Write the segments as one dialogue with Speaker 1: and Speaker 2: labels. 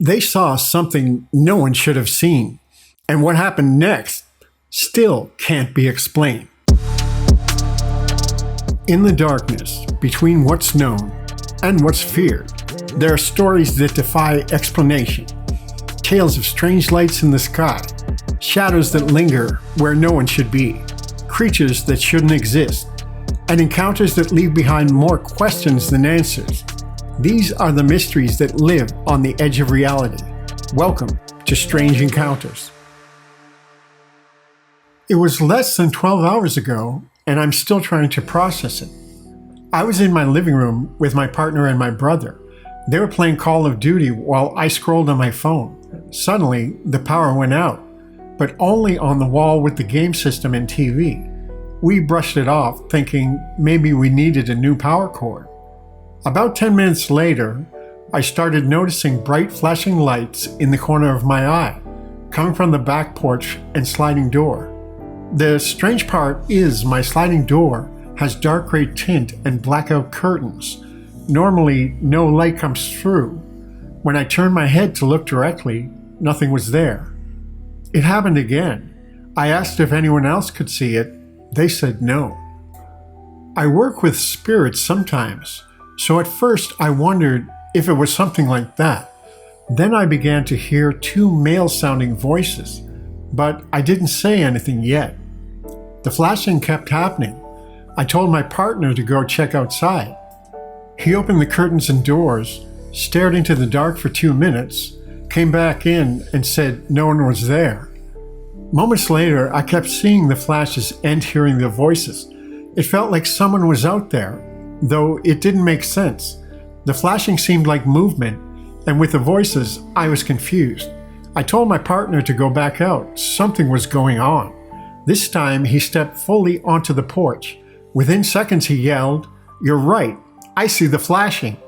Speaker 1: They saw something no one should have seen, and what happened next still can't be explained. In the darkness, between what's known and what's feared, there are stories that defy explanation. Tales of strange lights in the sky, shadows that linger where no one should be, creatures that shouldn't exist, and encounters that leave behind more questions than answers. These are the mysteries that live on the edge of reality. Welcome to Strange Encounters. It was less than 12 hours ago, and I'm still trying to process it. I was in my living room with my partner and my brother. They were playing Call of Duty while I scrolled on my phone. Suddenly, the power went out, but only on the wall with the game system and TV. We brushed it off, thinking maybe we needed a new power cord. About 10 minutes later, I started noticing bright flashing lights in the corner of my eye, coming from the back porch and sliding door. The strange part is my sliding door has dark gray tint and blackout curtains. Normally, no light comes through. When I turned my head to look directly, nothing was there. It happened again. I asked if anyone else could see it. They said no. I work with spirits sometimes, so at first I wondered if it was something like that. Then I began to hear two male-sounding voices, but I didn't say anything yet. The flashing kept happening. I told my partner to go check outside. He opened the curtains and doors, stared into the dark for 2 minutes, came back in and said no one was there. Moments later, I kept seeing the flashes and hearing the voices. It felt like someone was out there, though it didn't make sense. The flashing seemed like movement, and with the voices, I was confused. I told my partner to go back out. Something was going on. This time, he stepped fully onto the porch. Within seconds, he yelled, "You're right, I see the flashing."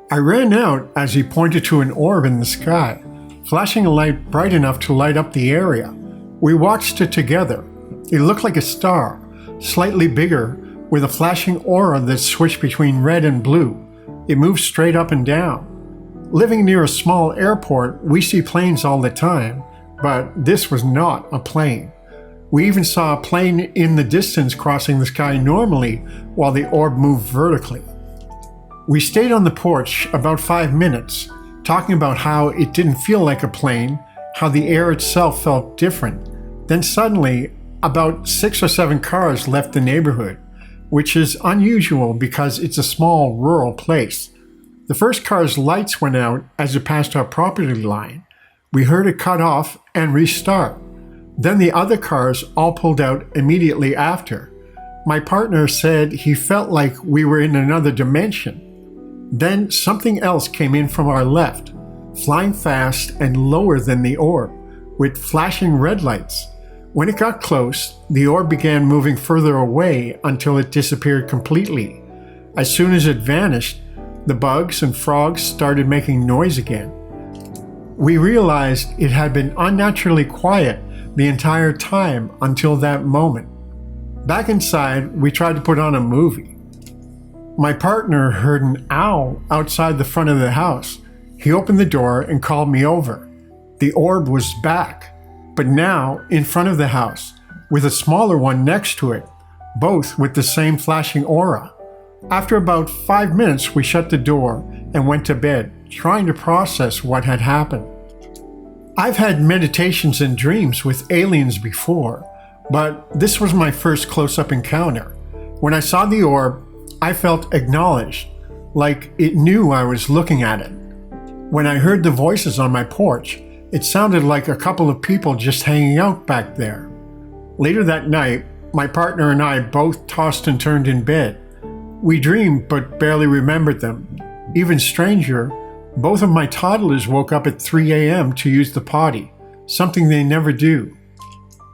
Speaker 1: I ran out as he pointed to an orb in the sky, flashing a light bright enough to light up the area. We watched it together. It looked like a star, slightly bigger, with a flashing aura that switched between red and blue. It moved straight up and down. Living near a small airport, we see planes all the time, but this was not a plane. We even saw a plane in the distance crossing the sky normally while the orb moved vertically. We stayed on the porch about 5 minutes, talking about how it didn't feel like a plane, how the air itself felt different. Then suddenly, about 6 or 7 cars left the neighborhood, which is unusual because it's a small rural place. The first car's lights went out as it passed our property line. We heard it cut off and restart. Then the other cars all pulled out immediately after. My partner said he felt like we were in another dimension. Then something else came in from our left, flying fast and lower than the orb, with flashing red lights. When it got close, the orb began moving further away until it disappeared completely. As soon as it vanished, the bugs and frogs started making noise again. We realized it had been unnaturally quiet the entire time until that moment. Back inside, we tried to put on a movie. My partner heard an owl outside the front of the house. He opened the door and called me over. The orb was back, but now in front of the house, with a smaller one next to it, both with the same flashing aura. After about 5 minutes, we shut the door and went to bed, trying to process what had happened. I've had meditations and dreams with aliens before, but this was my first close-up encounter. When I saw the orb, I felt acknowledged, like it knew I was looking at it. When I heard the voices on my porch, it sounded like a couple of people just hanging out back there. Later that night, my partner and I both tossed and turned in bed. We dreamed but barely remembered them. Even stranger, both of my toddlers woke up at 3 a.m. to use the potty, something they never do.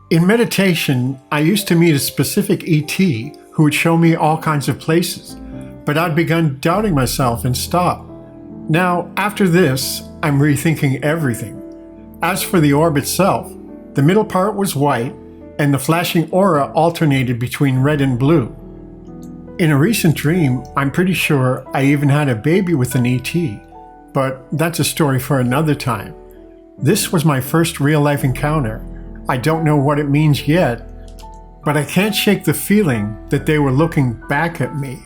Speaker 1: In meditation, I used to meet a specific ET who would show me all kinds of places, but I'd begun doubting myself and stopped. Now, after this, I'm rethinking everything. As for the orb itself, the middle part was white, and the flashing aura alternated between red and blue. In a recent dream, I'm pretty sure I even had a baby with an ET. but that's a story for another time. This was my first real-life encounter. I don't know what it means yet, but I can't shake the feeling that they were looking back at me.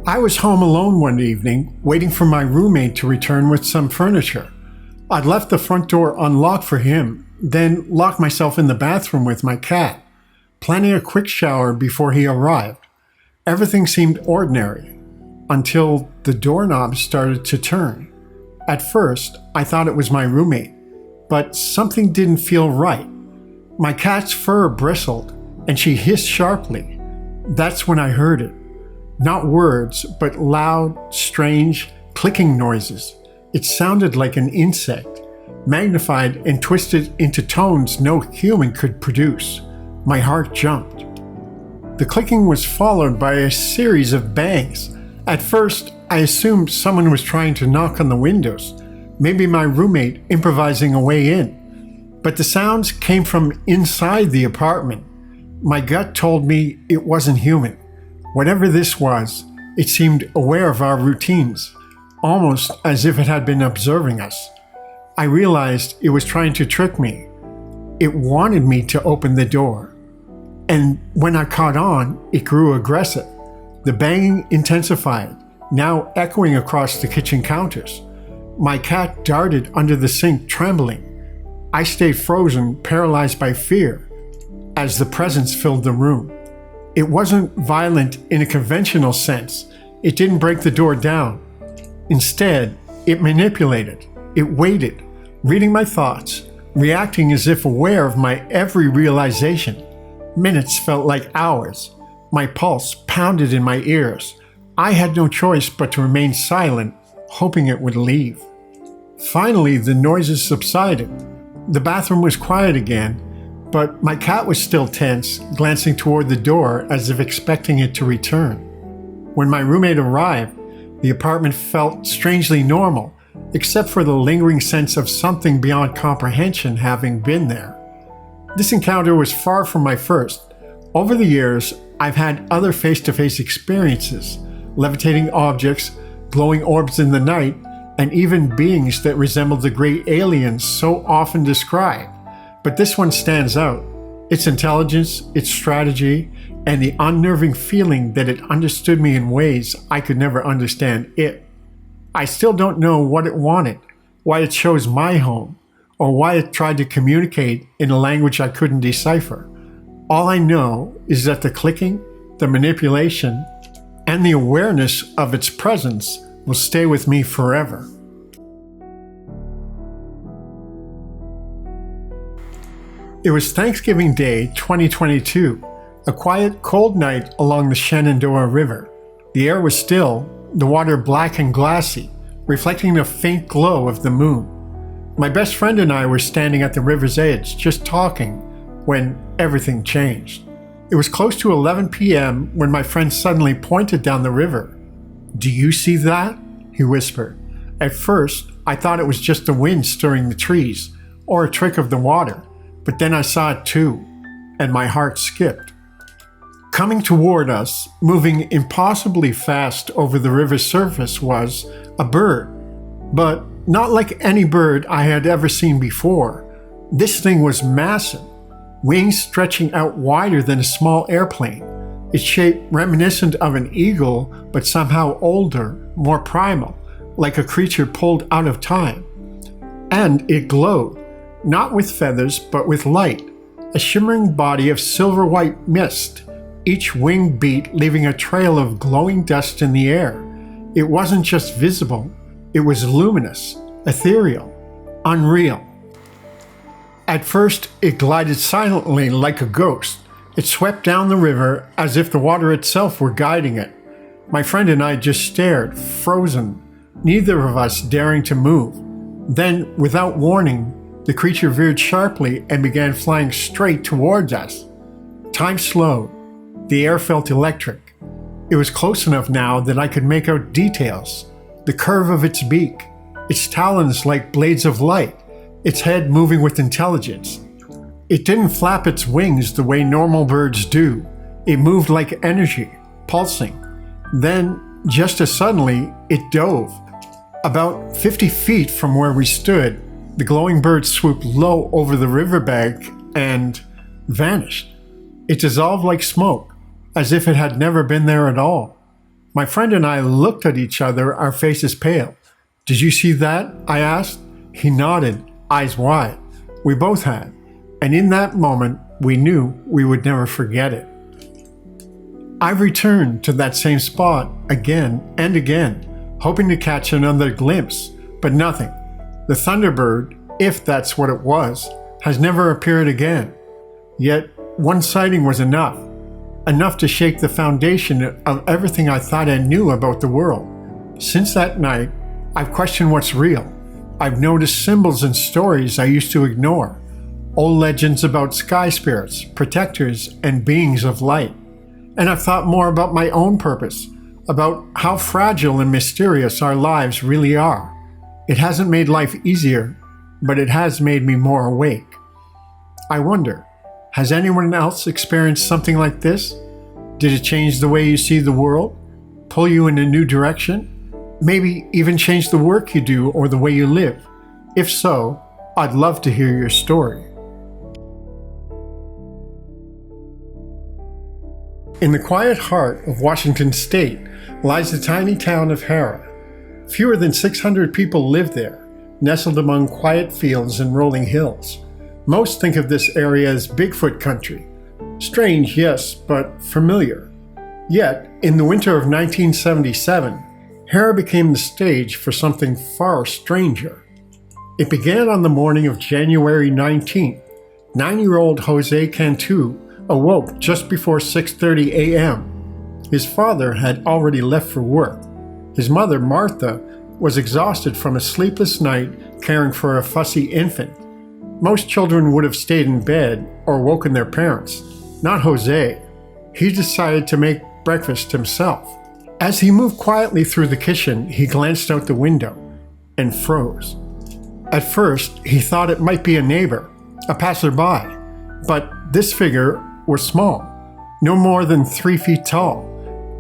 Speaker 1: I was home alone one evening, waiting for my roommate to return with some furniture. I'd left the front door unlocked for him, then locked myself in the bathroom with my cat, planning a quick shower before he arrived. Everything seemed ordinary, until the doorknob started to turn. At first, I thought it was my roommate, but something didn't feel right. My cat's fur bristled, and she hissed sharply. That's when I heard it. Not words, but loud, strange, clicking noises. It sounded like an insect, magnified and twisted into tones no human could produce. My heart jumped. The clicking was followed by a series of bangs. At first, I assumed someone was trying to knock on the windows, maybe my roommate improvising a way in. But the sounds came from inside the apartment. My gut told me it wasn't human. Whatever this was, it seemed aware of our routines, almost as if it had been observing us. I realized it was trying to trick me. It wanted me to open the door. And when I caught on, it grew aggressive. The banging intensified, now echoing across the kitchen counters. My cat darted under the sink, trembling. I stayed frozen, paralyzed by fear, as the presence filled the room. It wasn't violent in a conventional sense. It didn't break the door down. Instead, it manipulated. It waited, reading my thoughts, reacting as if aware of my every realization. Minutes felt like hours. My pulse pounded in my ears. I had no choice but to remain silent, hoping it would leave. Finally, the noises subsided. The bathroom was quiet again, but my cat was still tense, glancing toward the door as if expecting it to return. When my roommate arrived, the apartment felt strangely normal, except for the lingering sense of something beyond comprehension having been there. This encounter was far from my first. Over the years, I've had other face-to-face experiences, levitating objects, glowing orbs in the night, and even beings that resembled the great aliens so often described. But this one stands out. Its intelligence, its strategy, and the unnerving feeling that it understood me in ways I could never understand it. I still don't know what it wanted, why it chose my home, or why it tried to communicate in a language I couldn't decipher. All I know is that the clicking, the manipulation, and the awareness of its presence will stay with me forever. It was Thanksgiving Day 2022, a quiet, cold night along the Shenandoah River. The air was still, the water black and glassy, reflecting the faint glow of the moon. My best friend and I were standing at the river's edge, just talking, when everything changed. It was close to 11 p.m. when my friend suddenly pointed down the river. "Do you see that?" he whispered. At first, I thought it was just the wind stirring the trees, or a trick of the water. But then I saw it too, and my heart skipped. Coming toward us, moving impossibly fast over the river's surface, was a bird. But not like any bird I had ever seen before. This thing was massive, wings stretching out wider than a small airplane, its shape reminiscent of an eagle, but somehow older, more primal, like a creature pulled out of time. And it glowed. Not with feathers, but with light, a shimmering body of silver-white mist, each wing beat leaving a trail of glowing dust in the air. It wasn't just visible, it was luminous, ethereal, unreal. At first, it glided silently like a ghost. It swept down the river as if the water itself were guiding it. My friend and I just stared, frozen, neither of us daring to move. Then, without warning, the creature veered sharply and began flying straight towards us. Time slowed. The air felt electric. It was close enough now that I could make out details. The curve of its beak, its talons like blades of light, its head moving with intelligence. It didn't flap its wings the way normal birds do. It moved like energy, pulsing. Then just as suddenly it dove. About 50 feet from where we stood, the glowing bird swooped low over the riverbank and vanished. It dissolved like smoke, as if it had never been there at all. My friend and I looked at each other, our faces pale. "Did you see that?" I asked. He nodded, eyes wide. We both had, and in that moment, we knew we would never forget it. I've returned to that same spot again and again, hoping to catch another glimpse, but nothing. The Thunderbird, if that's what it was, has never appeared again. Yet, one sighting was enough to shake the foundation of everything I thought I knew about the world. Since that night, I've questioned what's real. I've noticed symbols and stories I used to ignore, old legends about sky spirits, protectors, and beings of light. And I've thought more about my own purpose, about how fragile and mysterious our lives really are. It hasn't made life easier, but it has made me more awake. I wonder, has anyone else experienced something like this? Did it change the way you see the world? Pull you in a new direction? Maybe even change the work you do or the way you live? If so, I'd love to hear your story. In the quiet heart of Washington State lies the tiny town of Harrah. Fewer than 600 people live there, nestled among quiet fields and rolling hills. Most think of this area as Bigfoot country. Strange, yes, but familiar. Yet, in the winter of 1977, Harrah became the stage for something far stranger. It began on the morning of January 19th. 9-year-old Jose Cantu awoke just before 6:30 a.m. His father had already left for work. His mother, Martha, was exhausted from a sleepless night caring for a fussy infant. Most children would have stayed in bed or woken their parents. Not Jose. He decided to make breakfast himself. As he moved quietly through the kitchen, he glanced out the window and froze. At first, he thought it might be a neighbor, a passerby, but this figure was small, no more than 3 feet tall,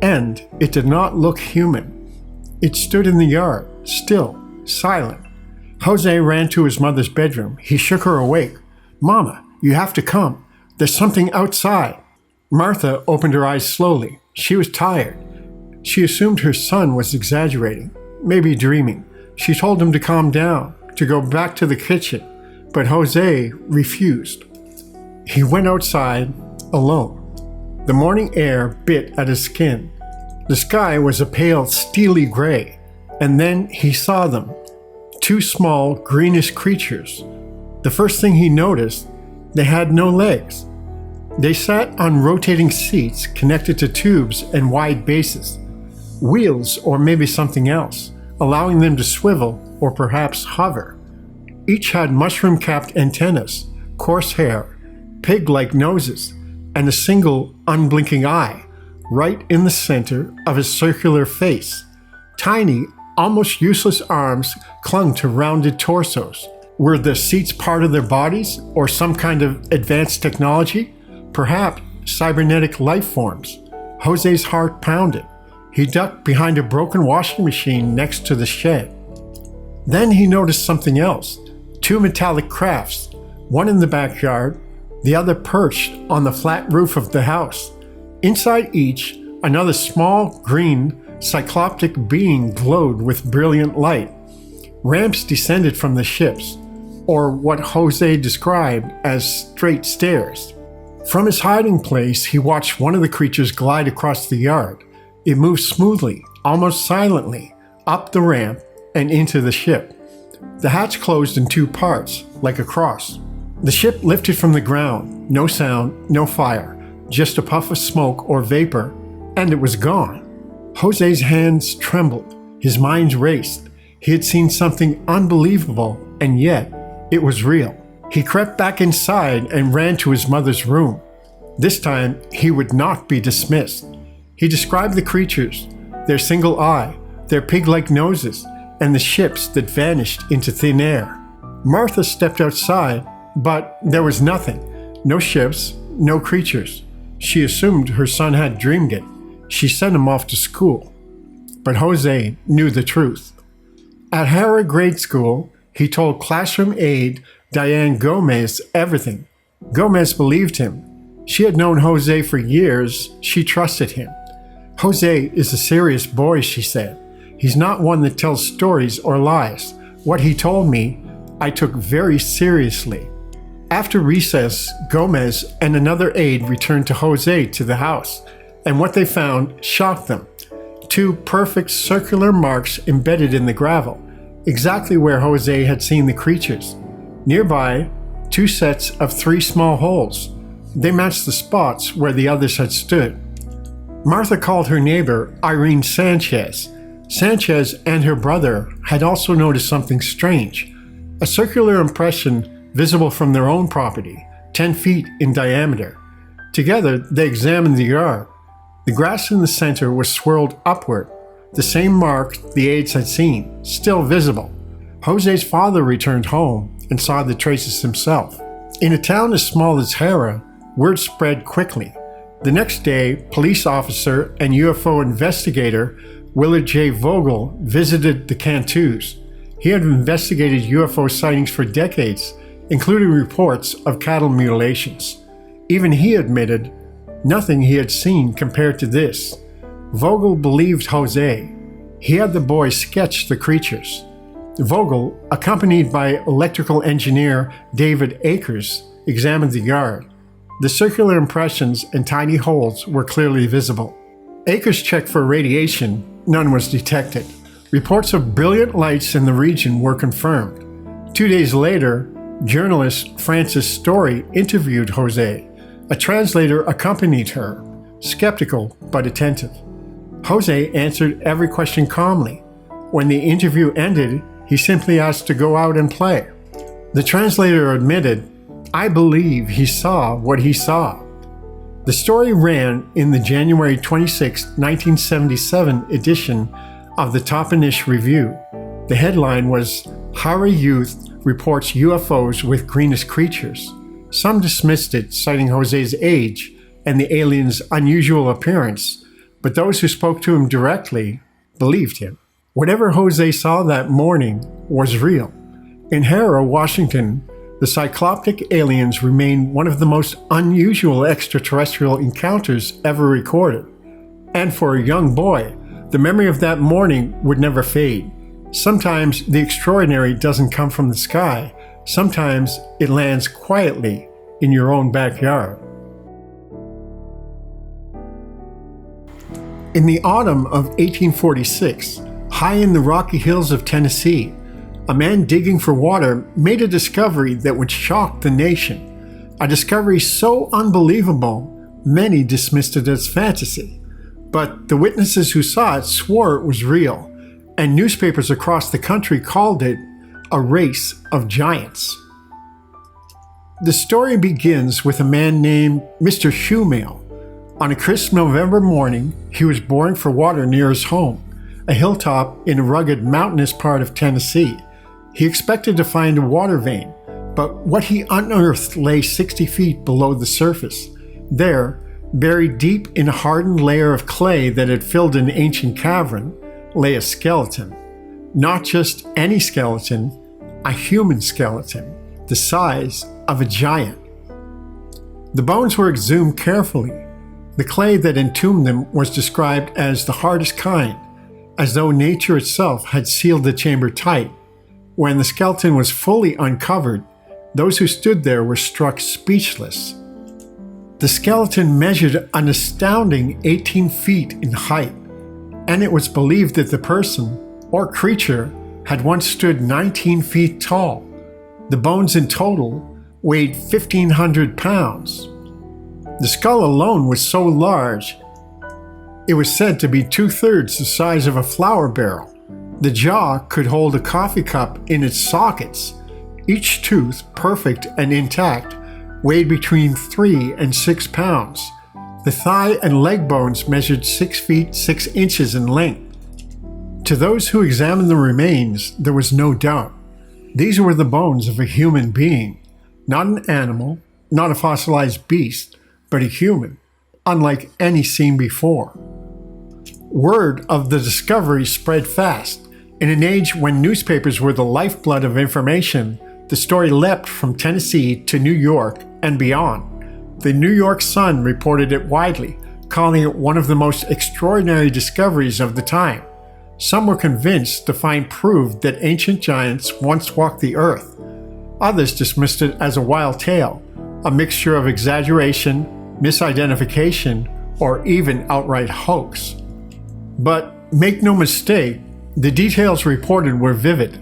Speaker 1: and it did not look human. It stood in the yard, still, silent. Jose ran to his mother's bedroom. He shook her awake. "Mama, you have to come. There's something outside." Martha opened her eyes slowly. She was tired. She assumed her son was exaggerating, maybe dreaming. She told him to calm down, to go back to the kitchen, but Jose refused. He went outside alone. The morning air bit at his skin. The sky was a pale, steely gray, and then he saw them. 2 small, greenish creatures. The first thing he noticed, they had no legs. They sat on rotating seats connected to tubes and wide bases. Wheels or maybe something else, allowing them to swivel or perhaps hover. Each had mushroom-capped antennas, coarse hair, pig-like noses, and a single unblinking eye, right in the center of his circular face. Tiny, almost useless arms clung to rounded torsos. Were the seats part of their bodies or some kind of advanced technology? Perhaps cybernetic life forms. Jose's heart pounded. He ducked behind a broken washing machine next to the shed. Then he noticed something else. 2 metallic crafts, one in the backyard, the other perched on the flat roof of the house. Inside each, another small, green, cycloptic being glowed with brilliant light. Ramps descended from the ships, or what Jose described as straight stairs. From his hiding place, he watched one of the creatures glide across the yard. It moved smoothly, almost silently, up the ramp and into the ship. The hatch closed in 2 parts, like a cross. The ship lifted from the ground, no sound, no fire, just a puff of smoke or vapor, and it was gone. Jose's hands trembled, his mind raced. He had seen something unbelievable, and yet it was real. He crept back inside and ran to his mother's room. This time, he would not be dismissed. He described the creatures, their single eye, their pig-like noses, and the ships that vanished into thin air. Martha stepped outside, but there was nothing. No ships, no creatures. She assumed her son had dreamed it. She sent him off to school. but Jose knew the truth. At Harrah grade school, he told classroom aide Diane Gomez everything. Gomez believed him. She had known Jose for years. She trusted him. Jose is a serious boy, she said. He's not one that tells stories or lies. What he told me, I took very seriously. After recess, Gomez and another aide returned to Jose to the house, and what they found shocked them. 2 perfect circular marks embedded in the gravel, exactly where Jose had seen the creatures. Nearby, 2 sets of 3 small holes. They matched the spots where the others had stood. Martha called her neighbor Irene Sanchez. Sanchez and her brother had also noticed something strange, a circular impression visible from their own property, 10 feet in diameter. Together, they examined the yard. The grass in the center was swirled upward, the same mark the aides had seen, still visible. Jose's father returned home and saw the traces himself. In a town as small as Harrah, word spread quickly. The next day, police officer and UFO investigator Willard J. Vogel visited the Cantus. He had investigated UFO sightings for decades, including reports of cattle mutilations. Even he admitted nothing he had seen compared to this. Vogel believed Jose. He had the boy sketch the creatures. Vogel, accompanied by electrical engineer David Akers, examined the yard. The circular impressions and tiny holes were clearly visible. Akers checked for radiation. None was detected. Reports of brilliant lights in the region were confirmed. 2 days later, journalist Frances Story interviewed Jose. A translator accompanied her, skeptical but attentive. Jose answered every question calmly. When the interview ended, he simply asked to go out and play. The translator admitted, "I believe he saw what he saw." The story ran in the January 26, 1977 edition of the Toppenish Review. The headline was, "Harrah Youth Reports UFOs with Greenish Creatures." Some dismissed it, citing Jose's age and the alien's unusual appearance, but those who spoke to him directly believed him. Whatever Jose saw that morning was real. In Harrah, Washington, the Cycloptic aliens remain one of the most unusual extraterrestrial encounters ever recorded. And for a young boy, the memory of that morning would never fade. Sometimes the extraordinary doesn't come from the sky. Sometimes it lands quietly in your own backyard. In the autumn of 1846, high in the Rocky Hills of Tennessee, a man digging for water made a discovery that would shock the nation. A discovery so unbelievable, many dismissed it as fantasy. But the witnesses who saw it swore it was real, and newspapers across the country called it a race of giants. The story begins with a man named Mr. Shoemail. On a crisp November morning, he was boring for water near his home, a hilltop in a rugged mountainous part of Tennessee. He expected to find a water vein, but what he unearthed lay 60 feet below the surface. There, buried deep in a hardened layer of clay that had filled an ancient cavern, lay a skeleton. Not just any skeleton, a human skeleton, the size of a giant. The bones were exhumed carefully. The clay that entombed them was described as the hardest kind, as though nature itself had sealed the chamber tight. When the skeleton was fully uncovered, those who stood there were struck speechless. The skeleton measured an astounding 18 feet in height, and it was believed that the person, or creature, had once stood 19 feet tall. The bones in total weighed 1,500 pounds. The skull alone was so large, it was said to be 2/3 the size of a flour barrel. The jaw could hold a coffee cup in its sockets. Each tooth, perfect and intact, weighed between 3 and 6 pounds. The thigh and leg bones measured 6 feet 6 inches in length. To those who examined the remains, there was no doubt. These were the bones of a human being, not an animal, not a fossilized beast, but a human, unlike any seen before. Word of the discovery spread fast. In an age when newspapers were the lifeblood of information, the story leapt from Tennessee to New York and beyond. The New York Sun reported it widely, calling it one of the most extraordinary discoveries of the time. Some were convinced the find proved that ancient giants once walked the earth. Others dismissed it as a wild tale, a mixture of exaggeration, misidentification, or even outright hoax. But make no mistake, the details reported were vivid.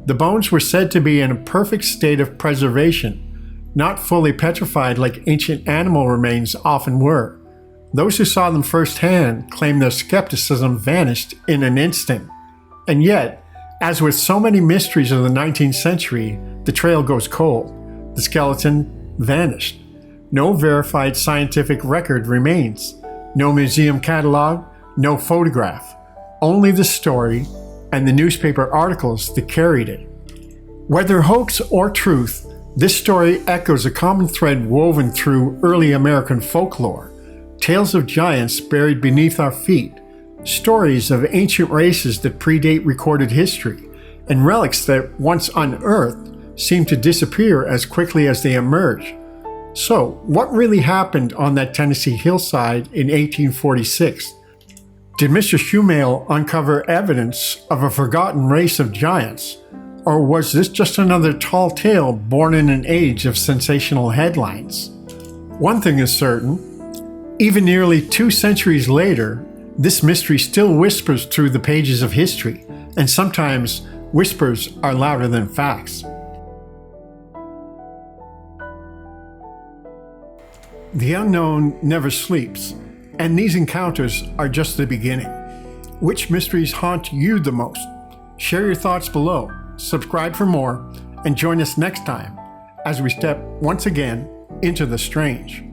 Speaker 1: The bones were said to be in a perfect state of preservation, not fully petrified like ancient animal remains often were. Those who saw them firsthand claimed their skepticism vanished in an instant. And yet, as with so many mysteries of the 19th century, the trail goes cold. The skeleton vanished. No verified scientific record remains. No museum catalog, no photograph. Only the story and the newspaper articles that carried it. Whether hoax or truth, this story echoes a common thread woven through early American folklore. Tales of giants buried beneath our feet, stories of ancient races that predate recorded history, and relics that, once unearthed, seem to disappear as quickly as they emerge. So, what really happened on that Tennessee hillside in 1846? Did Mr. Shumail uncover evidence of a forgotten race of giants? Or was this just another tall tale born in an age of sensational headlines? One thing is certain. Even nearly 2 centuries later, this mystery still whispers through the pages of history, and sometimes whispers are louder than facts. The unknown never sleeps, and these encounters are just the beginning. Which mysteries haunt you the most? Share your thoughts below, subscribe for more, and join us next time as we step once again into the strange.